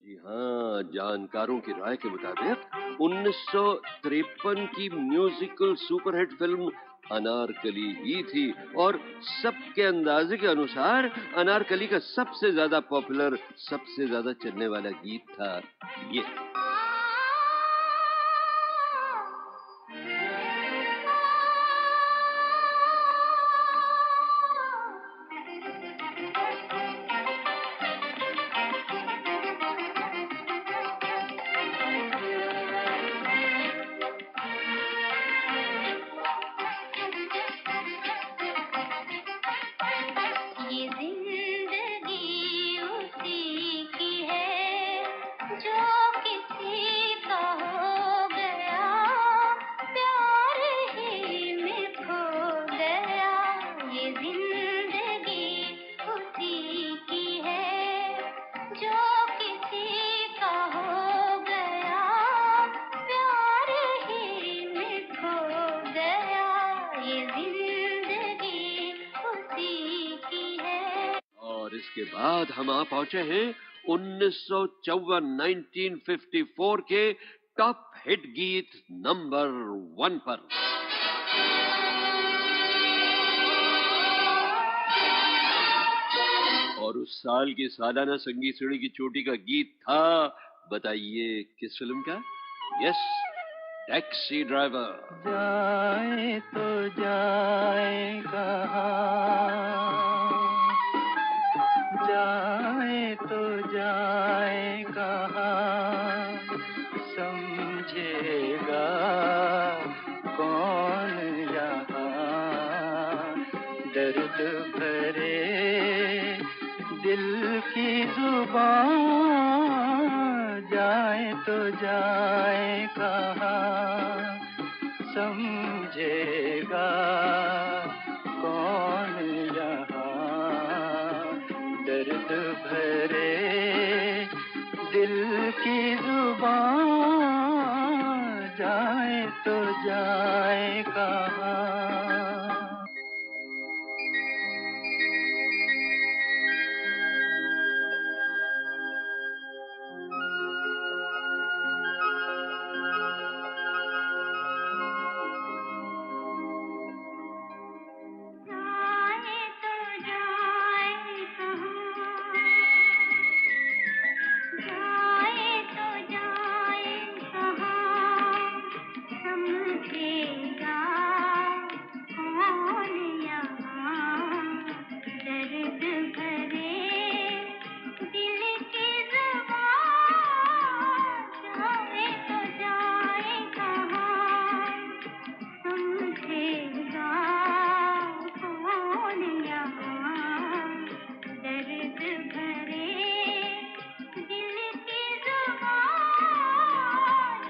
जी हाँ, जानकारों की राय के मुताबिक 1953 की म्यूजिकल सुपरहिट फिल्म अनारकली ही थी और सबके अंदाजे के अनुसार अनारकली का सबसे ज्यादा पॉपुलर, सबसे ज्यादा चलने वाला गीत था ये। ये जिंदगी उसी की है जो किसी का हो गया, प्यार ही में खो गया। ये जिंदगी उसी की है जो किसी का हो गया, प्यार ही में खो गया। ये जिंदगी उसी की है। और इसके बाद हम आ पहुंचे हैं 1954 1954 के टॉप हिट गीत नंबर 1 पर। और उस साल की सालाना संगीत सीढ़ी की चोटी का गीत था, बताइए किस फिल्म का? Yes, taxi driver. जाए तो जाए कहाँ, जाए तो जाए कहाँ, समझेगा कौन यहाँ, दर्द भरे दिल की जुबान, जाए तो जाए कहाँ, समझेगा कौन यहाँ, दर्द भरे दिल की जुबान, जाए तो जाए कहाँ। जाए तो जाए कहाँ, जाए तो जाए कहाँ, समझेगा कौन यहाँ, दर्द भरे दिल की जुबान, जाए तो जाए कहाँ, समझेगा कौन यहाँ, दर्द भरे दिल की जुबान,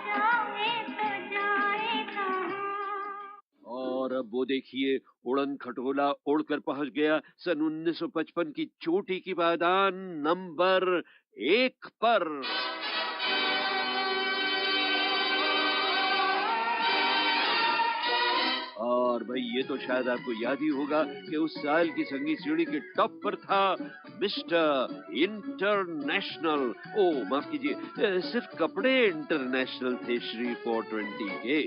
जाए तो जाए कहाँ। और अब वो देखिए, उड़न खटोला उड़कर पहुंच गया सन 1955 की चोटी की पायदान नंबर 1 पर। और भाई ये तो शायद आपको याद ही होगा कि उस साल की संगीत सीढ़ी के टॉप पर था मिस्टर इंटरनेशनल। ओ माफ कीजिए, सिर्फ कपड़े इंटरनेशनल थे श्री 420 के।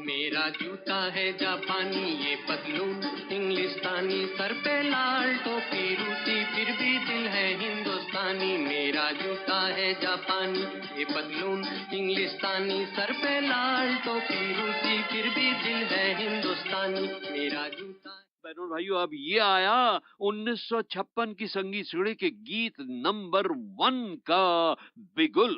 मेरा जूता है जापानी, ये पतलून इंग्लिस्तानी, सर पे लाल टोपी रूसी, फिर भी दिल है हिंदुस्तानी। मेरा जूता है जापानी, ये पतलून इंग्लिस्तानी, सर पे लाल टोपी रूसी, फिर भी दिल है हिंदुस्तानी। मेरा जूता। बहनों और भाइयों, अब ये आया 1956 की संगीत सीढ़ी के गीत नंबर 1 का बिगुल।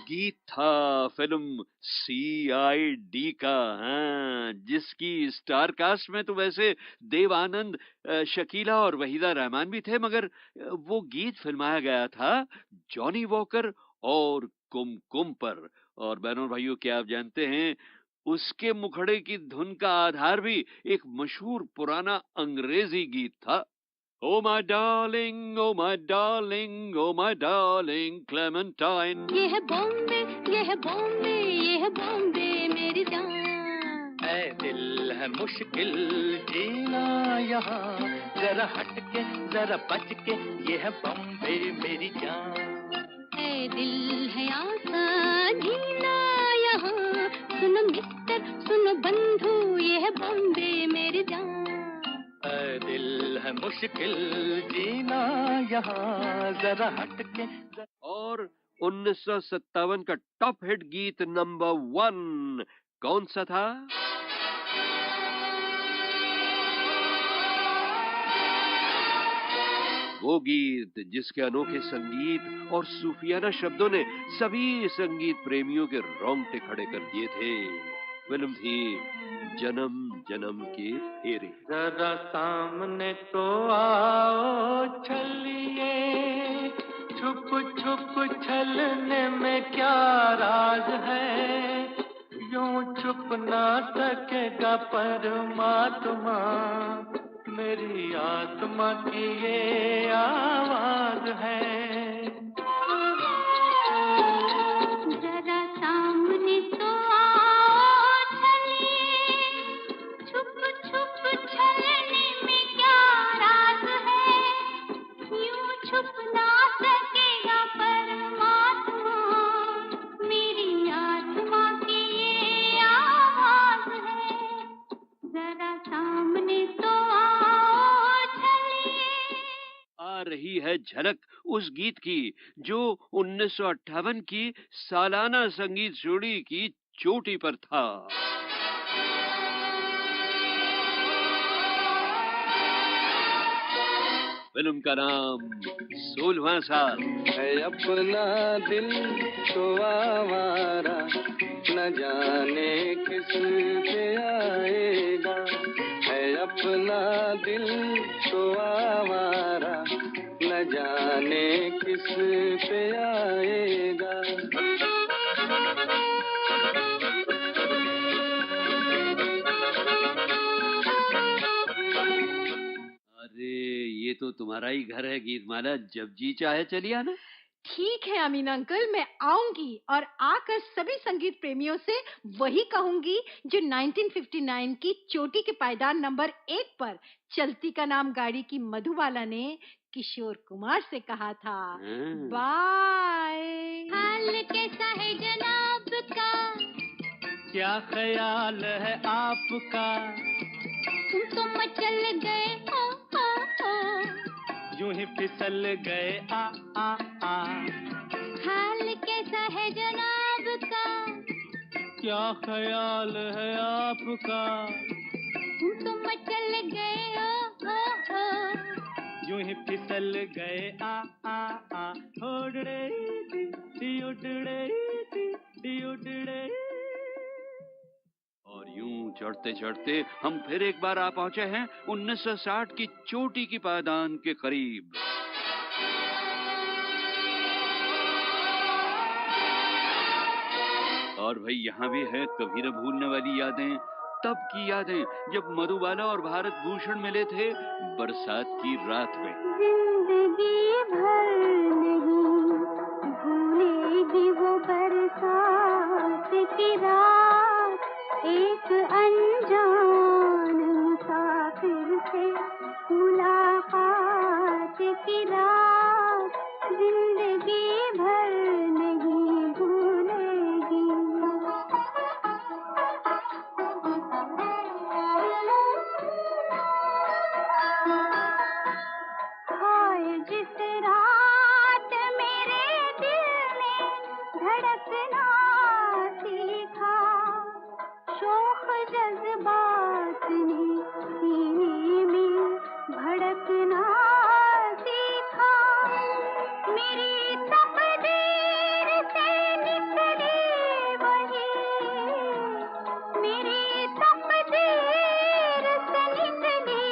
गीत था फिल्म CID का, हाँ, जिसकी स्टार कास्ट में तो वैसे देव आनंद, शकीला और वहीदा रहमान भी थे, मगर वो गीत फिल्माया गया था जॉनी वॉकर और कुमकुम पर। और बहनों और भाइयों, क्या आप जानते हैं, उसके मुखड़े की धुन का आधार भी एक मशहूर पुराना अंग्रेजी गीत था। Oh my darling, oh my darling, oh my darling Clementine. ये है बॉम्बे, ये है बॉम्बे, ये है बॉम्बे मेरी जान। ऐ दिल है मुश्किल जीना यहाँ, जरा हट के जरा बच के, ये है बॉम्बे मेरी जान। ऐ दिल है आसान जीना यहाँ, सुनो मिस्टर सुनो बंधु, ये है बॉम्बे मेरी जान। ऐ दिल है मुश्किल जीना यहाँ, जरा हट के। और 1957 का टॉप हिट गीत नंबर 1 कौन सा था? वो गीत जिसके अनोखे संगीत और सूफियाना शब्दों ने सभी संगीत प्रेमियों के रोंगटे खड़े कर दिए थे। फिल्म थी जन्म जन्म के फेरे। जरा सामने तो आओ चलिए, छुप छुप छलने में क्या राज है, यूं छुप ना सकेगा परमात्मा, मेरी आत्मा की ये आवाज है। जरा सामने तो आओ चलिए, छुप छुप छलने में क्या राज है, यूं छुप ना सकेगा परमात्मा, मेरी आत्मा की ये आवाज है। जरा सामने तो आओ चलिए। आ रही है झलक उस गीत की जो 1958 की सालाना संगीत जोड़ी की चोटी पर था। फिल्म का नाम 16वां साल। है अपना दिल तो आवारा, न जाने किस पे आएगा, है अपना दिल तो आवारा, न जाने किस पे आएगा। अरे ये तो तुम्हारा ही घर है गीतमाला, जब जी चाहे चली आना। ठीक है अमीन अंकल, मैं आऊंगी और आकर सभी संगीत प्रेमियों से वही कहूंगी जो 1959 की चोटी के पायदान नंबर 1 पर चलती का नाम गाड़ी की मधुबाला ने किशोर कुमार से कहा था। बाय। हाल कैसा है जनाब का, क्या ख्याल है आपका, तुम तो मचल गए हो, यूं ही फिसल गए आ आ आ। हाल कैसा है जनाब का, क्या ख्याल है आपका, तुम तो मचल गए हो, यूं ही फिसल गए आ आ आ। उड़ड़े दी उड़ड़े दी उड़ड़े। और यूं चढ़ते चढ़ते हम फिर एक बार आ पहुंचे हैं 1960 की चोटी की पायदान के करीब। और भाई यहाँ भी है कभी न भूलने वाली यादें, तब की यादें जब मधुबाला और भारत भूषण मिले थे बरसात की रात में। जिंदगी भर नहीं भूलेगी वो बरसात की रात, एक अनजान मुसाफिर से मुलाकात की रात, जिंदगी भर नहीं भूलेगी। और जिस रात मेरे दिल ने धड़कना सीखा, शोख जज्बात ने सीने में भड़कना सीखा, मेरी तकदीर से निकली वही, मेरी तकदीर से निकली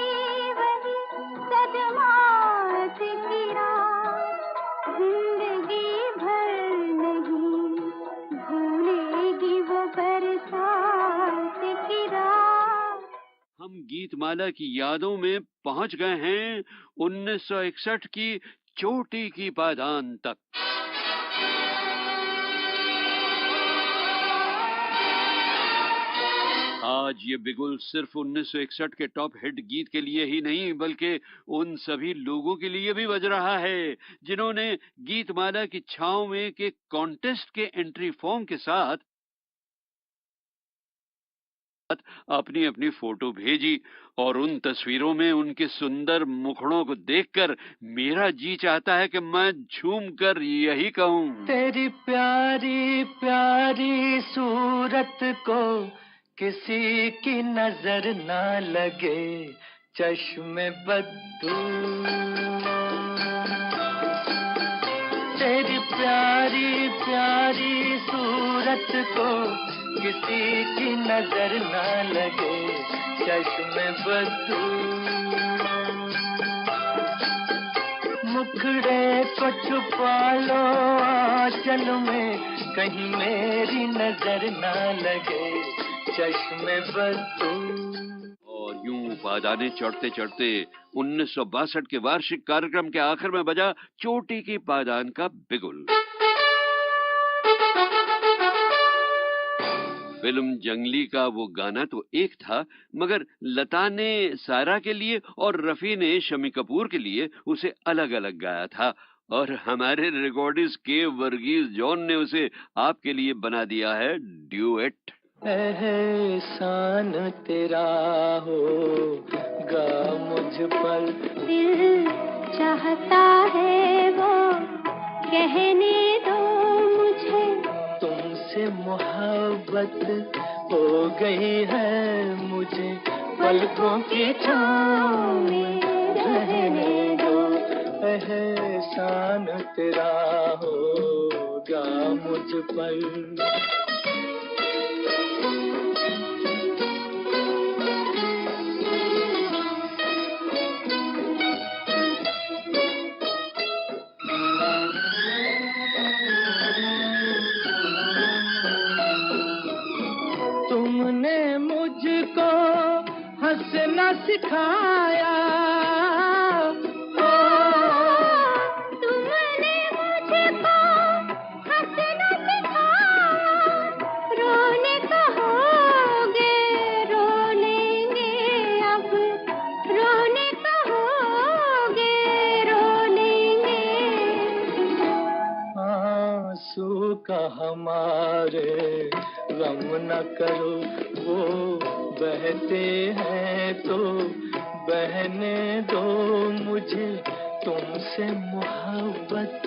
वही सदमात की रात, जिंदगी भर नहीं भूलेगी वो बरसात की रात। हम गीत गीतमाला की यादों में पहुंच गए हैं 1961 की चोटी की पायदान तक। आज ये बिगुल सिर्फ 1961 के टॉप हिट गीत के लिए ही नहीं बल्कि उन सभी लोगों के लिए भी बज रहा है जिन्होंने गीतमाला की छांव में के कॉन्टेस्ट के एंट्री फॉर्म के साथ अपनी अपनी फोटो भेजी और उन तस्वीरों में उनके सुंदर मुखड़ों को देखकर मेरा जी चाहता है कि मैं झूमकर यही कहूं, तेरी प्यारी प्यारी सूरत को किसी की नजर ना लगे चश्मे बद्दू। तेरी प्यारी प्यारी सूरत को किसी की नजर ना लगे चश्मे बद्दू। मुखड़े को छुपा लो आंचल में कहीं मेरी नजर ना लगे चश्मे बद्दू। और यूं पायदाने चढ़ते चढ़ते 1962 के वार्षिक कार्यक्रम के आखिर में बजा चोटी की पायदान का बिगुल। फिल्म जंगली का वो गाना तो एक था, मगर लता ने सारा के लिए और रफी ने शम्मी कपूर के लिए उसे अलग अलग गाया था और हमारे रिकॉर्डिस्ट के वर्गीस जॉन ने उसे आपके लिए बना दिया है ड्यूएट। एहसान तेरा होगा मुझ पर, दिल चाहता है वो कहने दो मुझे, तुमसे मोहब्बत हो गई है मुझे, पलकों की छाँव में रहने दो। एहसान तेरा होगा मुझ पर। तुमने मुझको हंसना सिखाया, तुमने मुझको हंसना सिखाया, रोने कहोगे रो लेंगे अब, रोने कहोगे रो लेंगे। आंसू का हमारे गम न करो, वो बहते हैं तो बहने दो मुझे, तुमसे मोहब्बत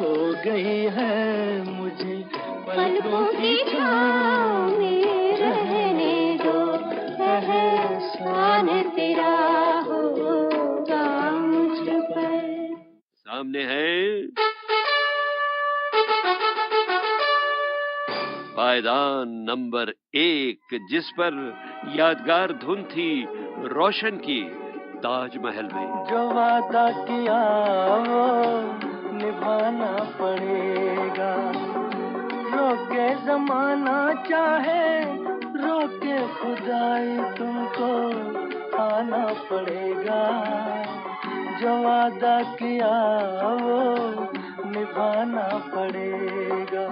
हो गई है मुझे, पलकों की छाँव में रहने दो। एहसान तेरा होगा मुझ पर। सामने है पायदान नंबर 1 जिस पर यादगार धुन थी रोशन की ताजमहल में। जो वादा किया वो निभाना पड़ेगा, रोके जमाना चाहे रोके खुदाई तुमको आना पड़ेगा। जो वादा किया वो निभाना पड़ेगा।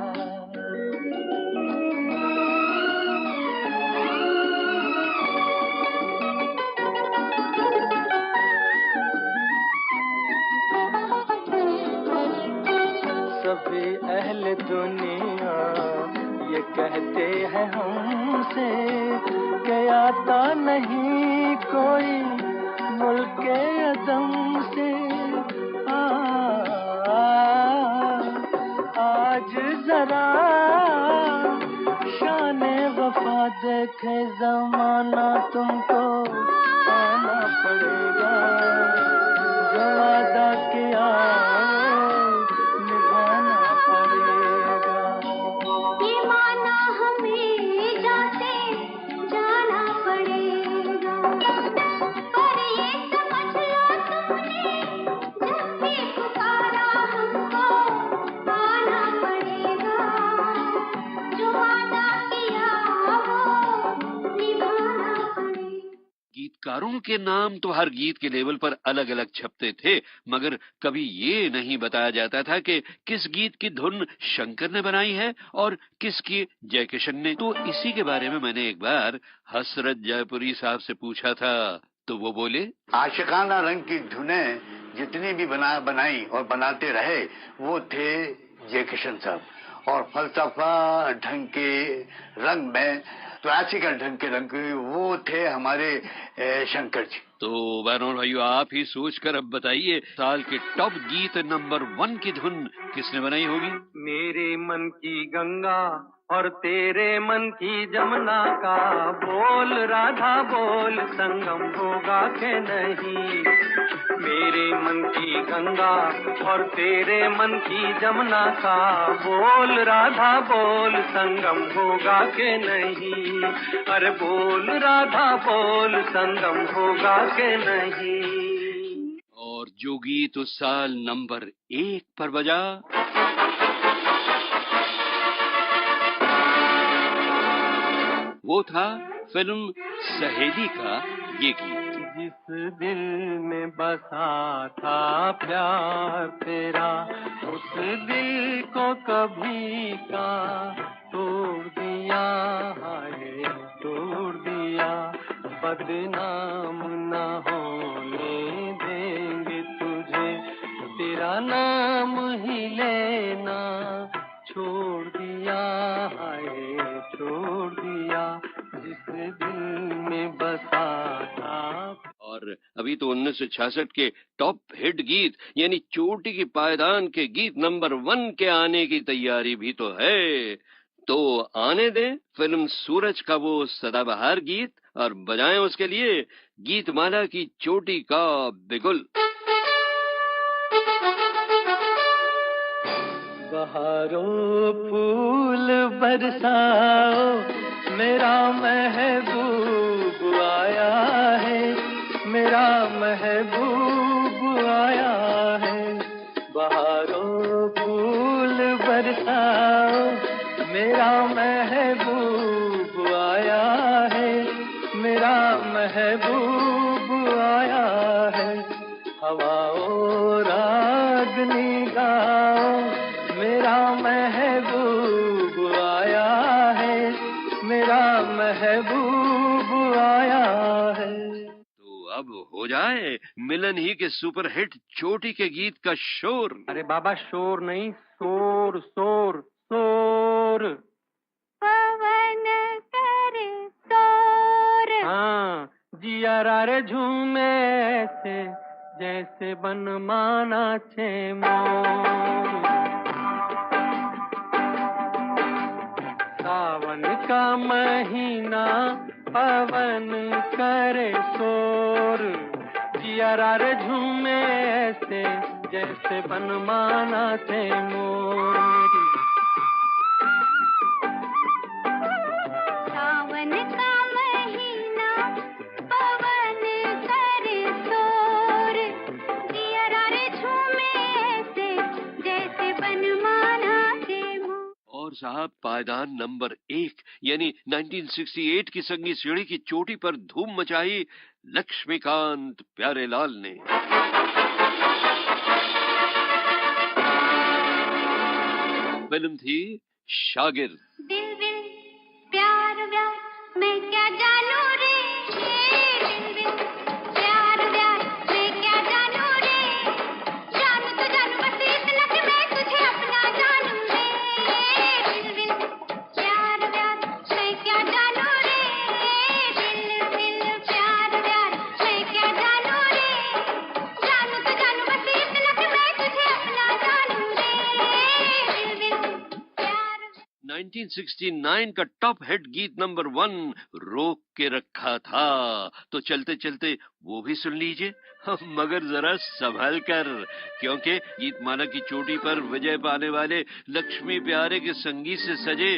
सभी अहले दुनिया ये कहते हैं हमसे कि आता नहीं कोई मुल्के अदम से। आज जरा शाने वफा देखे जमाना तुमको आना पड़ेगा। जो वादा किया कलाकारों के नाम तो हर गीत के लेवल पर अलग अलग छपते थे, मगर कभी ये नहीं बताया जाता था कि किस गीत की धुन शंकर ने बनाई है और किसकी जयकिशन ने। तो इसी के बारे में मैंने एक बार हसरत जयपुरी साहब से पूछा था, तो वो बोले, आशिकाना रंग की धुनें जितनी भी बनाई और बनाते रहे वो थे जयकिशन साहब, और फलसफा ढंग के रंग में, क्लासिकल ढंग के रंग वो थे हमारे शंकर जी। तो बहनों भाइयों, आप ही सोचकर अब बताइए, साल के टॉप गीत नंबर 1 की धुन किसने बनाई होगी? मेरे मन की गंगा और तेरे मन की जमुना का बोल राधा बोल, संगम होगा के नहीं। मेरे मन की गंगा और तेरे मन की जमुना का बोल राधा बोल, संगम होगा के नहीं। अरे बोल राधा बोल, संगम होगा के नहीं। और जो गीत उस साल नंबर 1 पर बजा, वो था फिल्म सहेली का ये गीत। जिस दिल में बसा था प्यार तेरा, उस दिल को कभी का तोड़ दिया, हाय तोड़ दिया। बदनाम न होने देंगे तुझे, तेरा नाम ही लेना छोड़ दिया, हाय छोड़ दिया। जिस दिल में बसा था। और अभी तो 1966 के टॉप हिट गीत यानी चोटी की पायदान के गीत नंबर 1 के आने की तैयारी भी तो है। तो आने दें फिल्म सूरज का वो सदाबहार गीत और बजाएं उसके लिए गीतमाला की चोटी का बिगुल। बहारों फूल बरसाओ, मेरा महबूब आया है, मेरा महबूब आया है। बहारों फूल बरसाओ, मेरा महबूब आया है, मेरा महबूब आया है। हवाओं रागनी गाओ, मेरा महबूब आया है, मेरा महबूब आया है। तो अब हो जाए मिलन ही के सुपर हिट चोटी के गीत का शोर। अरे बाबा शोर नहीं, शोर शोर शोर। पवन करे शोर। हाँ, जिया रे झूमे ऐसे जैसे बनमाना छे मोर। सावन का महीना पवन करे शोर, जिया रे झूमे ऐसे जैसे बनमाना थे मोर। सावन का महीना पवन करे शोर, जिया रे झूमे ऐसे जैसे बनमाना थे मोर। और साहब, पायदान नंबर 1 यानी 1968 की संगीत सीढ़ी की चोटी पर धूम मचाई लक्ष्मीकांत प्यारेलाल ने। फिल्म थी शागिर्द। दिल दिल प्यार व्यार मैं क्या जानू रे, दिल दिल प्यार व्यार मैं क्या जानू रे। जानू तो जानू बस इतना कि मैं तुझे अपना जानू रे। दिल दिल प्यार व्यार मैं क्या जानू रे, दिल दिल प्यार व्यार मैं क्या जानू रे। जानू तो जानू बस इतना कि मैं तुझे अपना जानू रे। दिल दिल प्यार। 1969 का टॉप हिट गीत नंबर 1 रोक के रखा था, तो चलते चलते वो भी सुन लीजिए, मगर जरा संभल कर, क्योंकि गीतमाला की चोटी पर विजय पाने वाले लक्ष्मी प्यारे के संगीत से सजे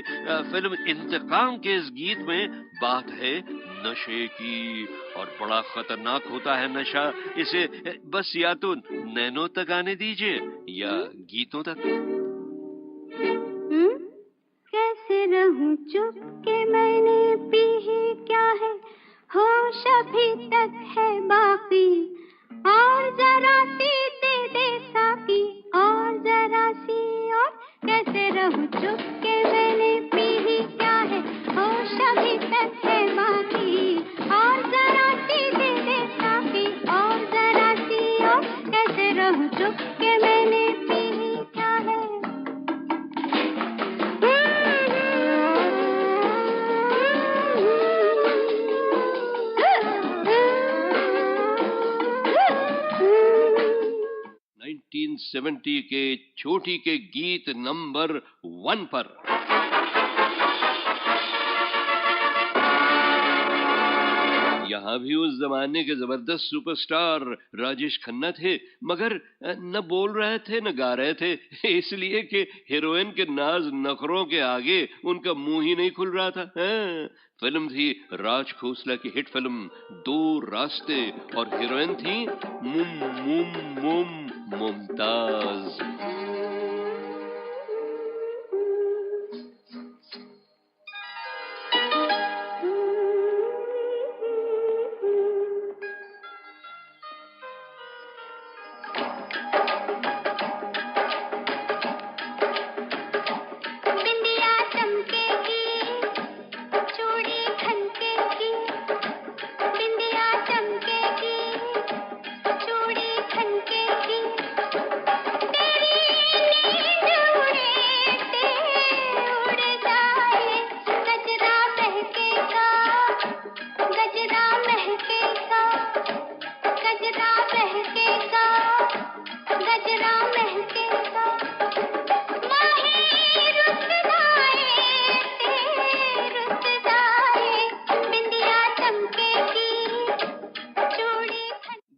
फिल्म इंतकाम के इस गीत में बात है नशे की, और बड़ा खतरनाक होता है नशा। इसे बस या तो नैनों तक आने दीजिए या गीतों तक। कैसे रहूं चुप के मैंने पी ही क्या है, होश अभी तक है बाकी, और जरा सी दे दे साकी, और जरा सी, और कैसे रहूं चुप के मैंने पी ही क्या है, होश अभी तक है बाकी, और जरा सी दे दे साकी, और जरा सी, और कैसे रहूं चुप के मैंने पी ही क्या है। नाइनटीन 1970 के चोटी के गीत नंबर 1 पर। यहाँ भी उस जमाने के जबरदस्त सुपरस्टार राजेश खन्ना थे, मगर न बोल रहे थे न गा रहे थे, इसलिए कि हीरोइन के नाज नखरों के आगे उनका मुंह ही नहीं खुल रहा था। फिल्म थी राज खोसला की हिट फिल्म दो रास्ते, और हीरोइन थी मुमताज।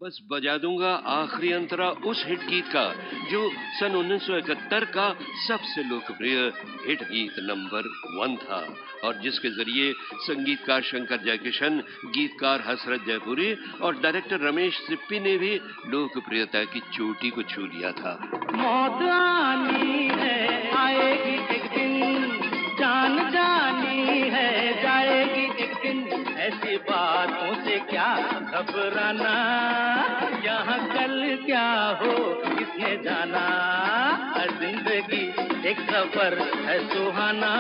बस बजा दूंगा आखिरी अंतरा उस हिट गीत का जो सन 1971 का सबसे लोकप्रिय हिट गीत नंबर 1 था, और जिसके जरिए संगीतकार शंकर जयकिशन, गीतकार हसरत जयपुरी और डायरेक्टर रमेश सिप्पी ने भी लोकप्रियता की चोटी को छू लिया था। मौत आनी है, आएगी एक दिन, जान जानी है, जाएगी एक दिन, ऐसी बातों से क्या घबराना, यहाँ कल क्या हो किसने जाना, हर जिंदगी एक सफर है सुहाना,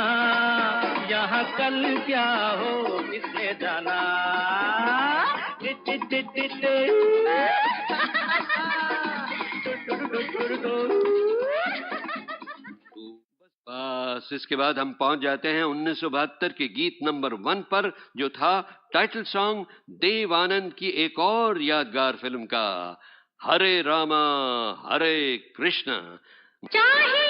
यहाँ कल क्या हो किसने जाना। बस इसके बाद हम पहुंच जाते हैं 1972 के गीत नंबर 1 पर, जो था टाइटल सॉन्ग देव आनंद की एक और यादगार फिल्म का, हरे रामा हरे कृष्ण। चाहे